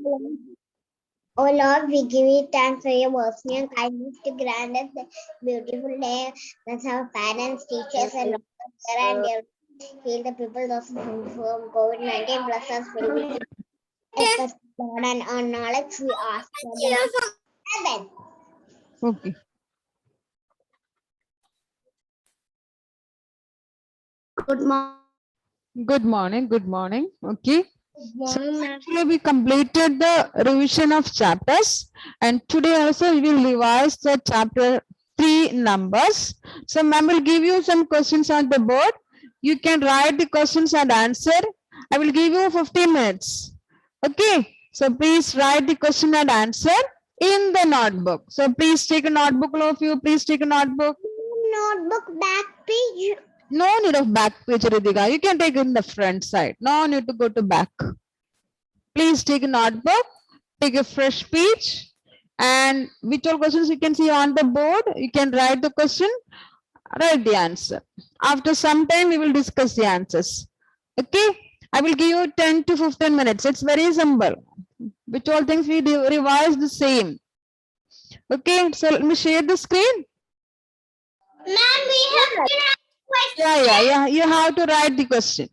Oh Lord, we give you thanks for your mercy and kindness to grant us the beautiful day. Bless our parents, teachers, and doctors and their heal the people those from COVID-19. Bless us with help us, Lord, and our knowledge we ask for the heaven. Okay. Good morning. Good morning. Good morning. Okay. Good morning, ma'am. Actually, we completed the revision of chapters, and today also we will revise the chapter 3 numbers. So, ma'am will give you some questions on the board. You can write the questions and answer. I will give you 15 minutes. Okay. So, please write the question and answer in the notebook. So, please take a notebook, all of you. Please take a notebook. Notebook back page. No need of back page, Ritika. You can take it in the front side. No need to go to back. Please take a notebook, take a fresh page, and which all questions you can see on the board. You can write the question, write the answer. After some time, we will discuss the answers. Okay? I will give you 10 to 15 minutes. It's very simple. Which all things we revise the same. Okay, so let me share the screen. Ma'am, we have to write question. Yeah. You have to write the question.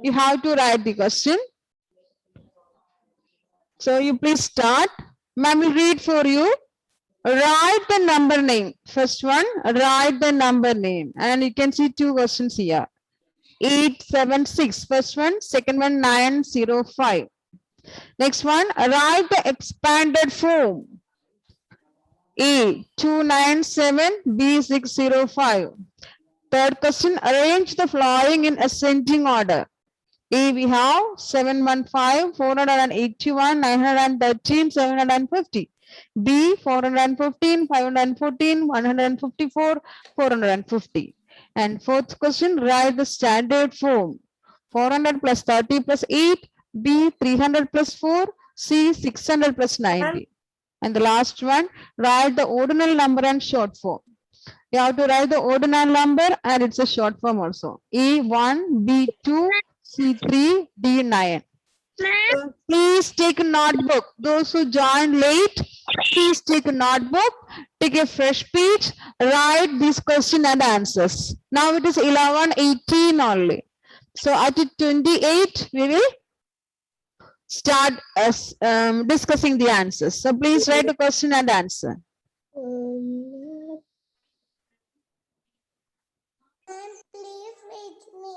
You have to write the question. So you please start. Ma'am will read for you. Write the number name. First one, write the number name. And you can see two questions here. 876. First one. Second one, 905. Next one, write the expanded form. A 297, B 605. Third question, arrange the following in ascending order. A, we have 715, 481, 913, 750. B, 415, 514, 154, 450. And fourth question, write the standard form. 400 plus 30 plus 8, B, 300 plus 4, C, 600 plus 90. And the last one, write the ordinal number and short form. You have to write the ordinal number and it's a short form also. E1, B2, C3, D9. So please take a notebook. Those who joined late, please take a notebook, take a fresh page, write this question and answers. Now it is 11:18 only. So at 28, we will start discussing the answers. So please write the question and answer. Please wait me.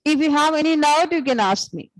If you have any doubt, you can ask me.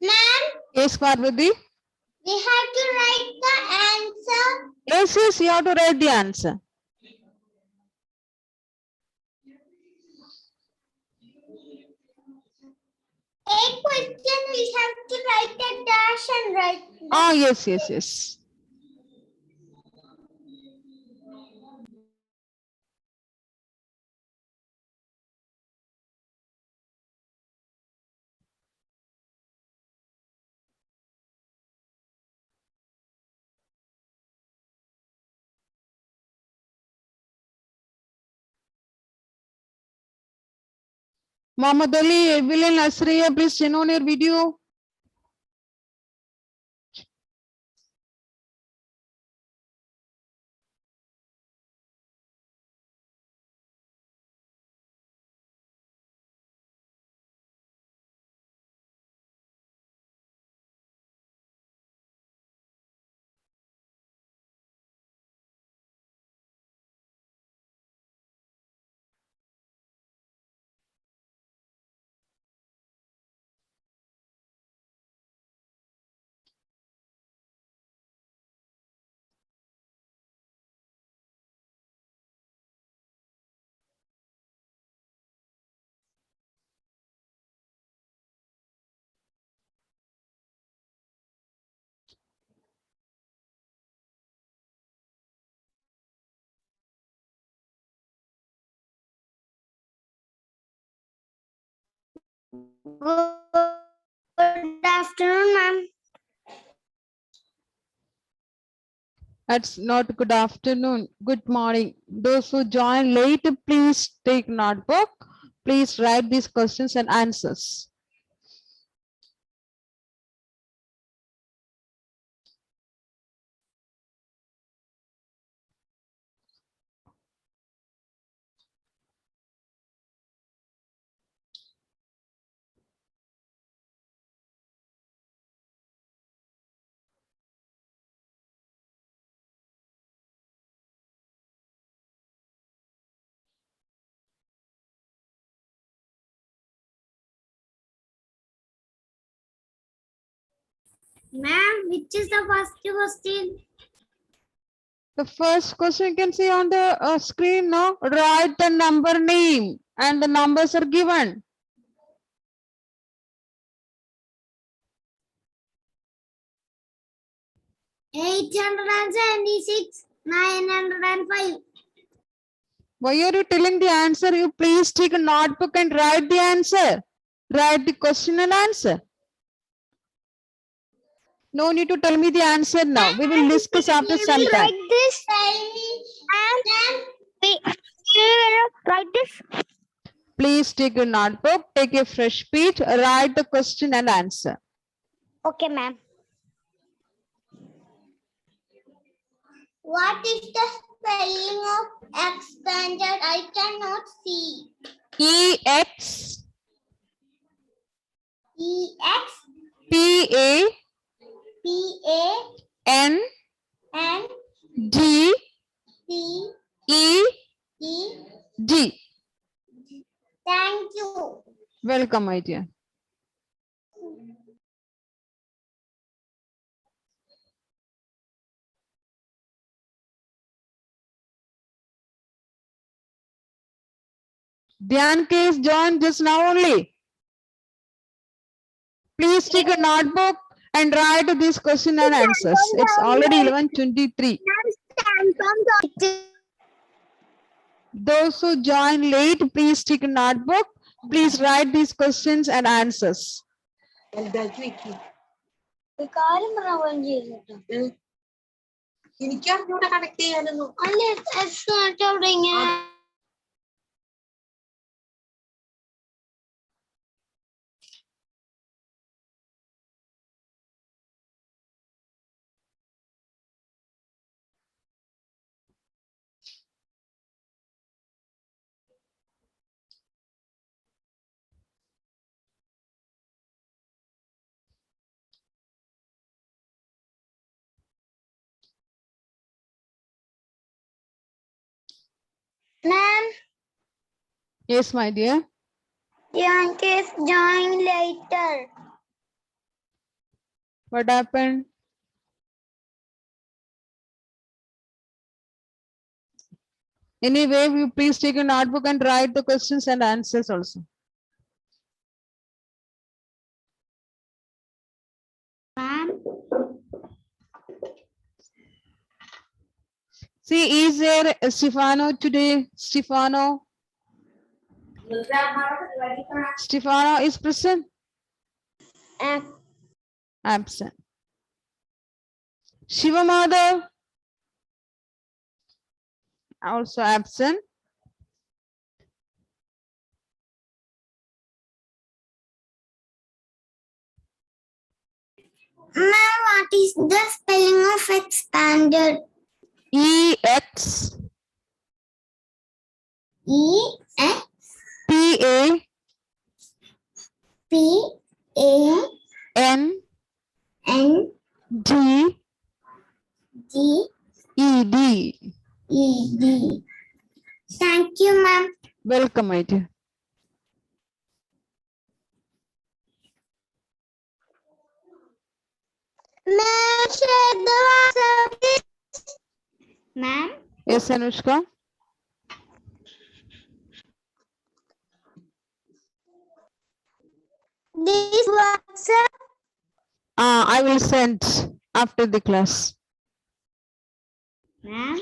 Ma'am, Yes, Parvati? we have to write the answer. Yes, you have to write the answer. A question we have to write the dash and write. Ah, yes. Mohammed Ali, Evelyn, Asriya, please turn on your video. Good afternoon, ma'am. It's not good afternoon. Good morning. Those who join late, please take notebook. Please write these questions and answers. Ma'am, which is the first question? The first question you can see on the screen now. Write the number name and the numbers are given. 876, 905. Why are you telling the answer? You please take a notebook and write the answer. Write the question and answer. No need to tell me the answer now. We will discuss after some time. Like this. And we will write this. Please take a notebook, take a fresh page, write the question and answer. Okay, ma'am. What is the spelling of expanded? I cannot see. EX EX PA PA N N D C E E. D. Thank you. Welcome, my dear. Dhyan case joined just now only. Please take a notebook and write these question and answers. It's already 11:23. Those who join late, please take a notebook. Please write these questions and answers. എനിക്കറിഞ്ഞൂടെ connect ചെയ്യാനൊന്നും Ma'am, Yes, my dear. Yankees join later. What happened? Anyway, you please take a notebook and write the questions and answers also. Ma'am, See, is there Stefano today? Stefano? Stefano is present? Absent. Shiva Madhav? Also absent. ma'am, what is the spelling of expanded? EX E X PA P A N N D D ED. E D. Thank you, ma'am. Welcome, my dear. Ma'am, share the WhatsApp, please. Ma'am, Yes, Anushka. this WhatsApp. I will send after the class. Ma'am,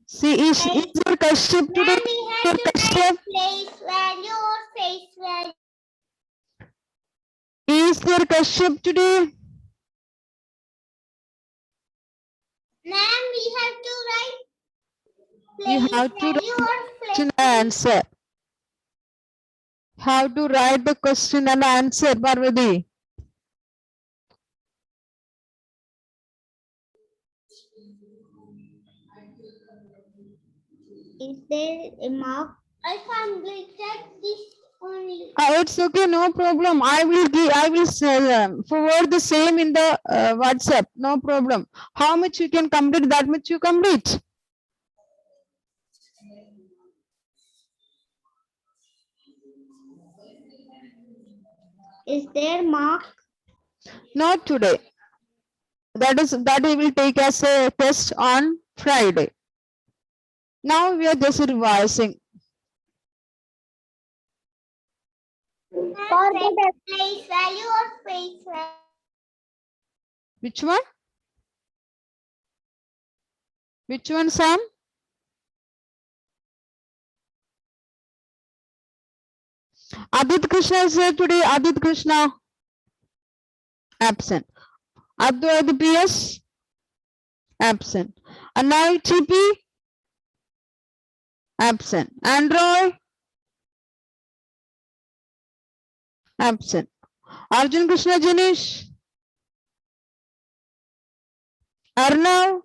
See, is your Kashyap today? ma'am, we Your have to Kashyap? place value or face value. Is there Kashyap today? Ma'am, we have to write You place have to value or write place question and answer. How to write the question and answer, Parvati? Is there a mark? I can't check this only. It's okay, no problem. I will forward the same in the WhatsApp, no problem. How much you can complete, that much you complete. Is there mark? Not today. That we will take as a test on Friday. Now we are just revising. For the place value or space value? Which one? Which one, Sam? Adit Krishna is here today. Adit Krishna. Absent. Advait PS. Absent. Anay TP. Absent. Android. Absent. Arjun Krishna Janish. Arnav.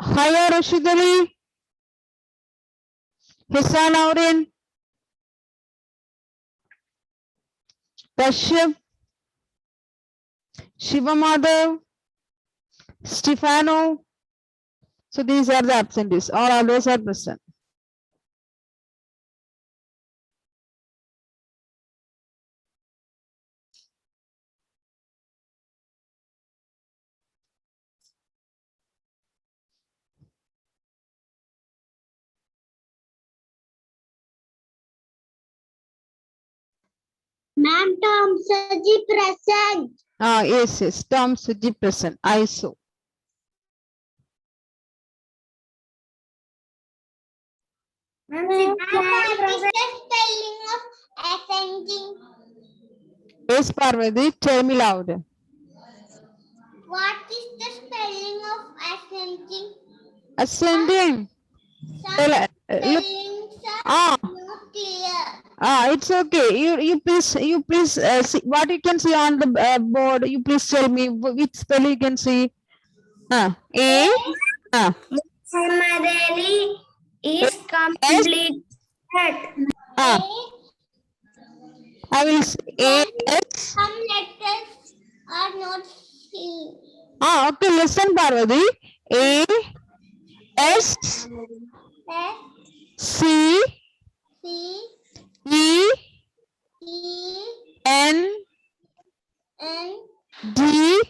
Haya Rashid Ali. Hisan Aurin. Kashyap. Shiva Madhav. Stefano. So these are the absentees. All others are present. Ma'am, Tom Saji present. Yes. Tom Suji present. I saw. Ma'am, what is the spelling of ascending? Yes, Parvati, tell me loud. What is the spelling of ascending? Ascending. Some Look. spellings are Ah, not clear. it's okay. You please see what you can see on the board. You please tell me which spell you can see. A. Summary is complete. I will say A S. Some letters are not seen. Okay. Listen, Parvati. A S S, C C, E E, N N, D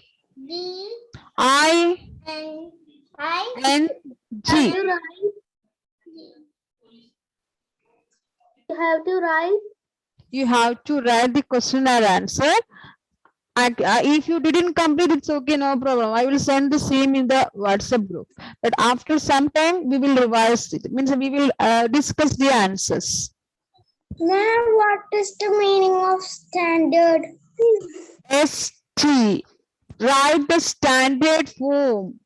D, I N, I, N G. You have to write. You have to write the question and answer. If you didn't complete, it's okay, no problem. I will send the same in the WhatsApp group. But after some time, we will revise it. Means we will discuss the answers. Now, what is the meaning of standard? ST. Write the standard form.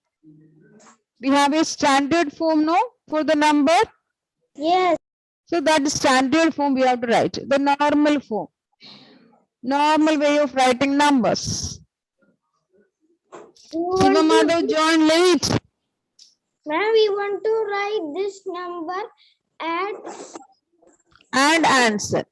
We have a standard form, no, for the number. Yes. So that standard form we have to write. The normal form. Normal way of writing numbers. Shiva Madhav joined late. Ma'am, we want to write this number And answer.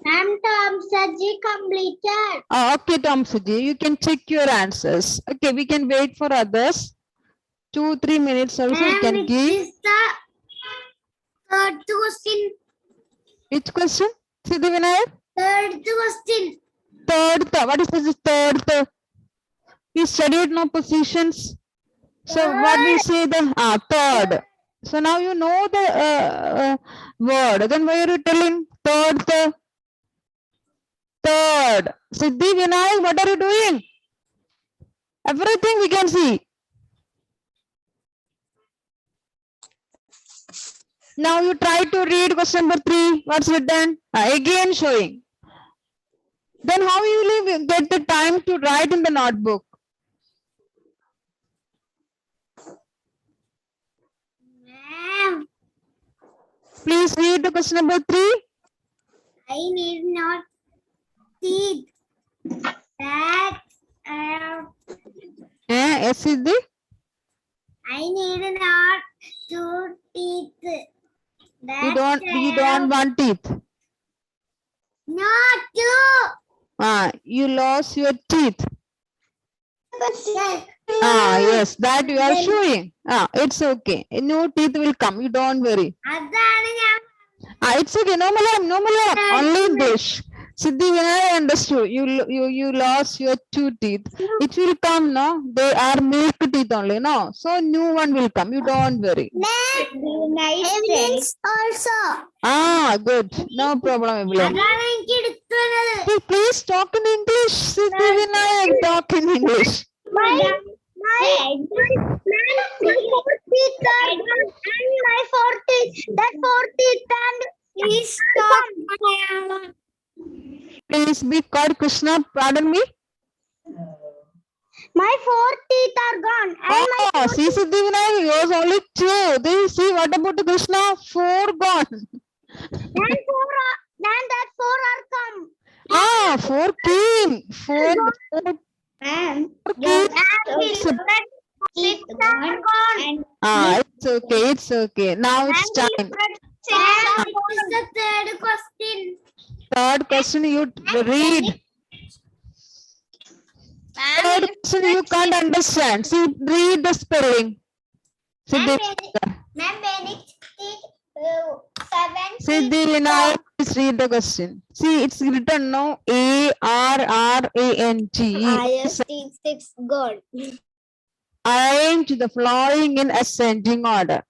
Ma'am, Tom Saji completed. Okay, Tom Suji, you can check your answers. Okay, we can wait for others. 2-3 minutes also you can give. Is the third question. Which question? Siddhivinayak? Third question. Third. What is this third? We studied no positions. So what we say the third. So now you know the word. Then why are you telling third? third. Siddhi, Vinayak, what are you doing? Everything we can see. Now you try to read question number 3. What's written? Again showing. Then how you will get the time to write in the notebook? Ma'am, Please read the question number 3. I need not teeth. That Yes, Siddhi. I need not 2 teeth. You don't want teeth. Not 2. You lost your teeth. Yes. Yes, that you are showing. It's okay. No teeth will come. You don't worry. അതാണ് ഞാൻ It's okay. No malam. Only English. Siddhi, when I understood, you lost your 2 teeth. It will come, no? They are milk teeth only, no? So new one will come. You don't worry. Evidence also. Good. No problem, Evelyn. അതാണ് എനിക്ക് എടുക്കുന്നത്. Please talk in English. Siddhi Vinayak, talk in English. My 4 teeth are gone and my 4 teeth. That 4 teeth and please stop. Please be called Krishna. Pardon me. My 4 teeth are gone and See, Siddhi Vinayak, yours only 2. Then see, what about the Krishna? 4 gone. then that 4 are come. 4 came. 4 And came. 6 are gone. It's okay. It's okay. Now it's time. What is the third question? Third question you read. Third question you can't understand. See, read the spelling. Siddhi, Siddhi Vinayak, please read the question. See, it's written no ARRANT. Six gone. Arrange the following in ascending order.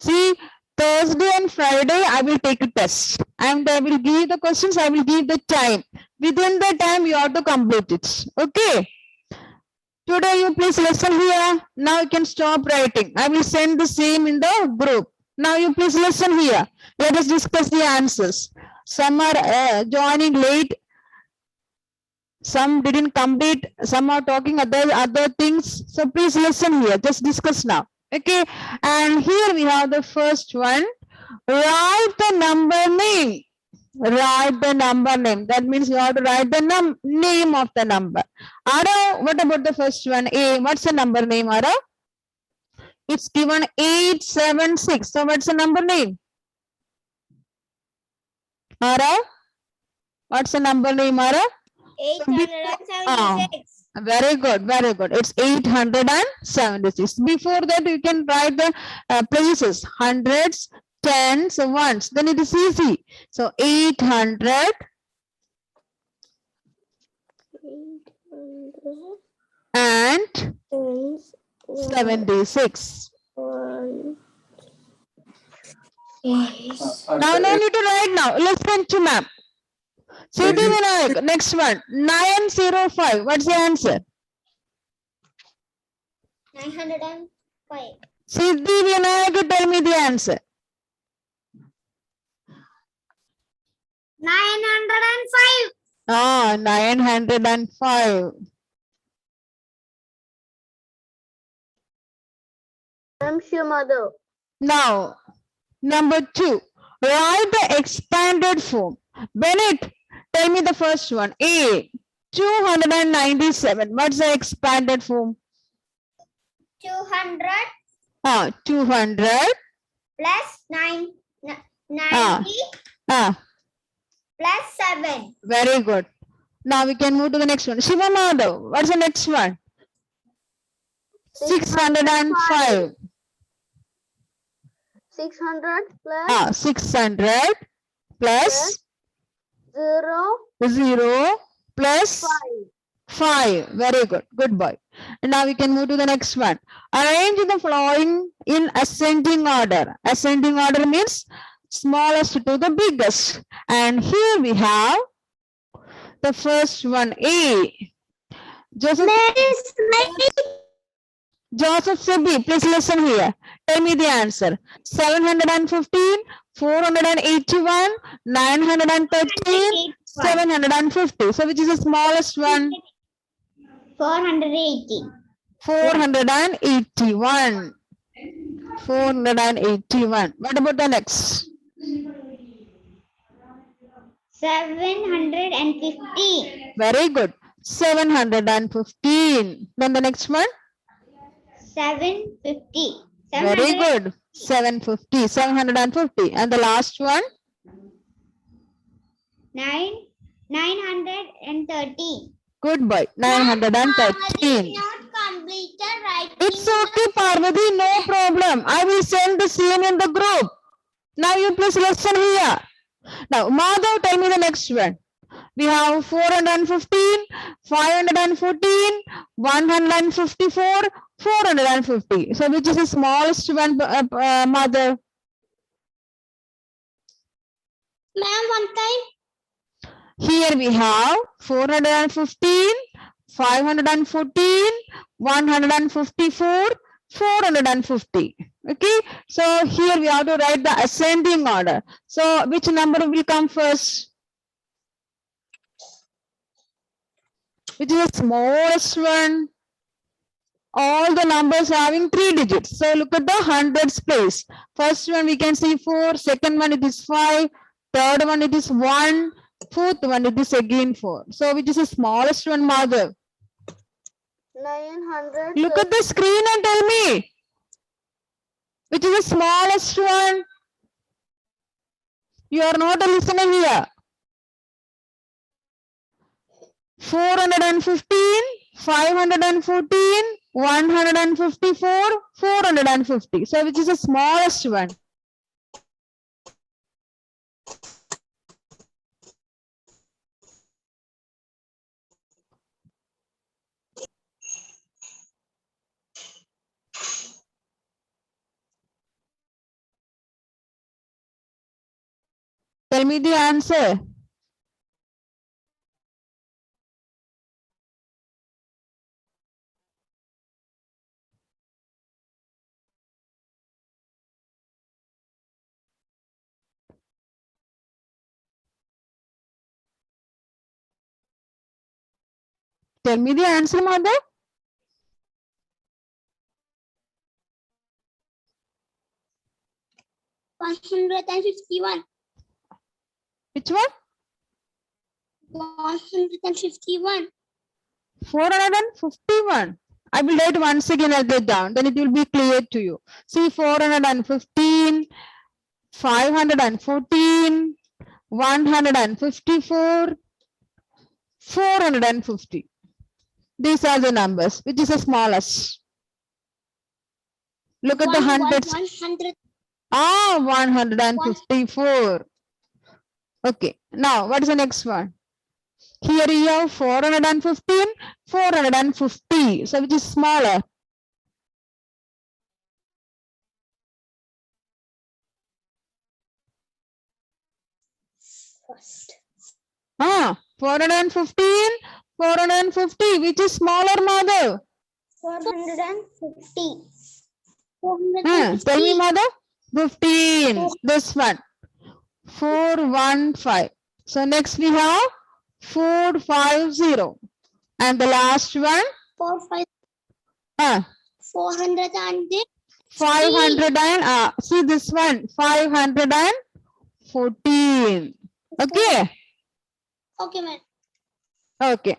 See, Thursday and Friday, I will take a test and I will give the questions, I will give the time. Within the time, you have to complete it. Okay. Today, you please listen here. Now you can stop writing. I will send the same in the group. Now you please listen here. Let us discuss the answers. Some are joining late. Some didn't complete. Some are talking other things. So please listen here. Just discuss now. Okay, and here we have the first one. Write the number name. Write the number name. That means you have to write the name of the number. Ara, what about the first one? A. What's the number name, Ara? It's given 876. So what's the number name? Ara? What's the number name, Ara? 876. Very good, very good. It's 876. Before that, you can write the places, hundreds, tens, ones. Then it is easy. So 800 and 76. Now, no need to write now. Listen to ma'am. Siddhi Vinayak, next one. 905. What's the answer? 905. Siddhi Vinayak, tell me the answer. 905. 905. I'm sure, mother. Now, number 2. Write the expanded form. Bennett, tell me the first one. A. 297. What's the expanded form? 200 200 plus 90 plus 7. Very good. Now we can move to the next one. Shiva Madhav, what's the next one? 605. 600 plus 600 plus 0 plus 5. Very good. Good boy. And now we can move to the next one. Arrange the following in ascending order. Ascending order means smallest to the biggest. And here we have the first one, A. Joseph Sebi, please listen here. Tell me the answer. 715, 481, 913, 750. So which is the smallest one? 480. 481. 481. What about the next? 750. Very good. 715. Then the next one? 750. Very good. 750. 750. And the last one? 930. Good boy. 913. Not completed, right? It's okay, Parvati. No problem. I will send the same in the group. Now you please listen here. Now, Madhav, tell me the next one. We have 415, 514, 154, 450. So which is the smallest one, Madhav? Ma'am, one time. Here we have 415, 514, 154, 450. Okay, so here we have to write the ascending order. So which number will come first? Which is the smallest one? All the numbers having 3 digits. So look at the hundreds place. First one we can see 4, second one it is 5, third one it is 1, fourth one it is again 4. So which is the smallest one, Madhav? 900. Look at the screen and tell me. Which is the smallest one? You are not listening here. 415, 514, 154, 450. So which is the smallest one? Tell me the answer. Tell me the answer, Madhav. $151. Which one? 151. 451. I will write once again at the down, then it will be clear to you. See, 415, 514, 154, 450. These are the numbers. Which is the smallest? Look at the hundreds. 100. 154. Okay. Now, what is the next one? Here you have 415, 450. So which is smaller? First. 415, 450. Which is smaller, Madhav? 450. Tell me, Madhav. 15. This one. 415. So next we have 450. And the last one? 400 and 500 and see this one, 514. Okay. okay, ma'am. Okay.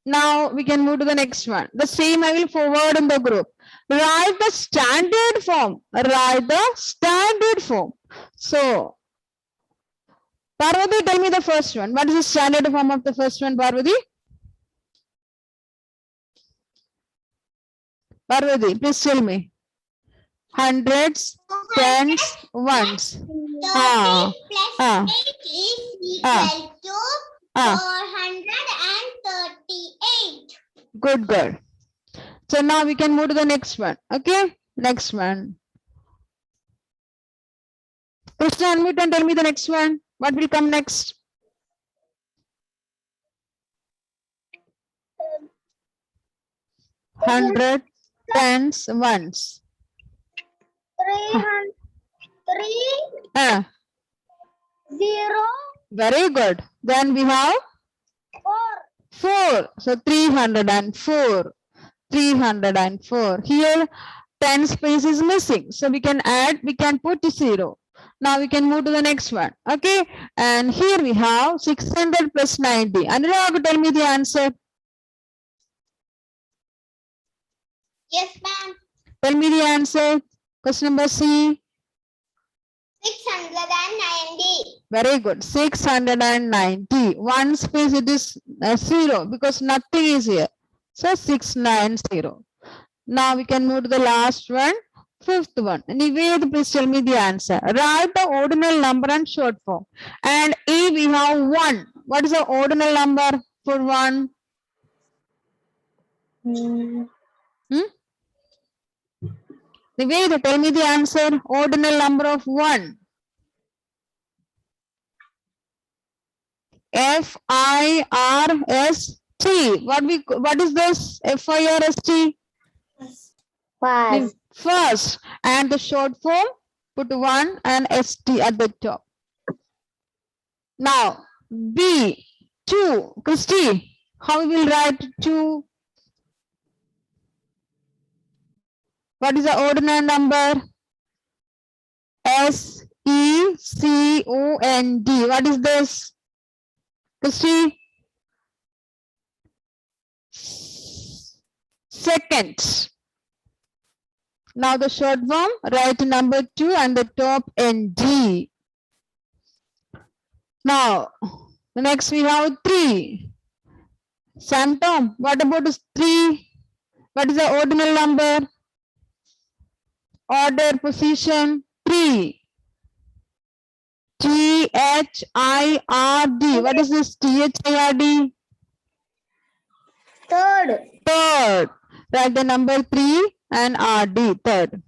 Now we can move to the next one. The same I will forward in the group. Write the standard form. Write the standard form. So, Parvati, tell me the first one. What is the standard form of the first one, Parvati? Parvati, please tell me. Hundreds, tens, ones. 30 plus 8 is equal to 438. Good girl. So now we can move to the next one. Okay. Next one. Krishna, unmute and tell me the next one. What will come next? Hundred, tens, ones. 300, 3, Ah, 0, very good. Then we have 4. 4. So 304. 304. Here 10 space is missing. So we can add, we can put 0. Now we can move to the next one. Okay. And here we have 600 plus 90. Anurag, tell me the answer. Yes, ma'am. Tell me the answer. Question number C. 690. Very good. 690. One space it is 0 because nothing is here. So 690. Now we can move to the last one. Fifth one. Nived, please tell me the answer. Write the ordinal number and short form. And E we have 1. What is the ordinal number for 1? Nived, tell me the answer. Ordinal number of 1. F-I-R-S-T. What is this? F-I-R-S-T? First. First. And the short form, put 1 and S-T at the top. Now, B, 2. Christy, how we will write 2? What is the ordinal number? S-E-C-O-N-D. What is this? Christy? Second. Now the short form, write number 2 and the top ND. Now, the next we have 3. Sam Tom, what about this 3? What is the ordinal number? Order, position, 3. T-H-I-R-D. What is this T-H-I-R-D? Third. Third. Write the number 3 and R-D, third.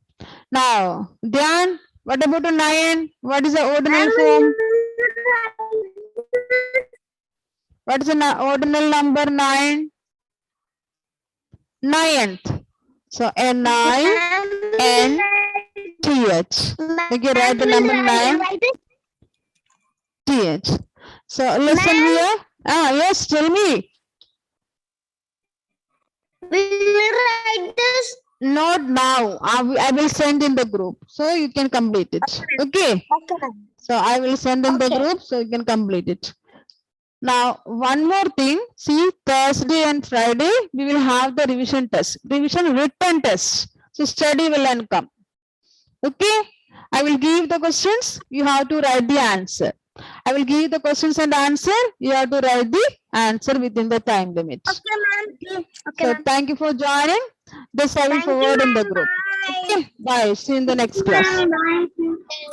Now, Dhyan, what about the 9? What is the ordinal form? What is the ordinal number 9? Ninth. So, N-I-N-T-H. Okay, write the number 9. TH. So, listen here. Yes, tell me. We will write this. Not now. I will send in the group. So, you can complete it. Okay. Okay. So, I will send in the Okay. group so you can complete it. Now, one more thing. See, Thursday and Friday, we will have the revision test. Revision written test. So, study will and come. Okay. I will give the questions. You have to write the answer. I will give the questions and answer. You have to write the answer within the time limit. Okay, ma'am. Okay, So, ma'am. thank you for joining. This I will Thank you, forward in the ma'am. group. Bye. Okay. Bye. See you in the next class. Bye.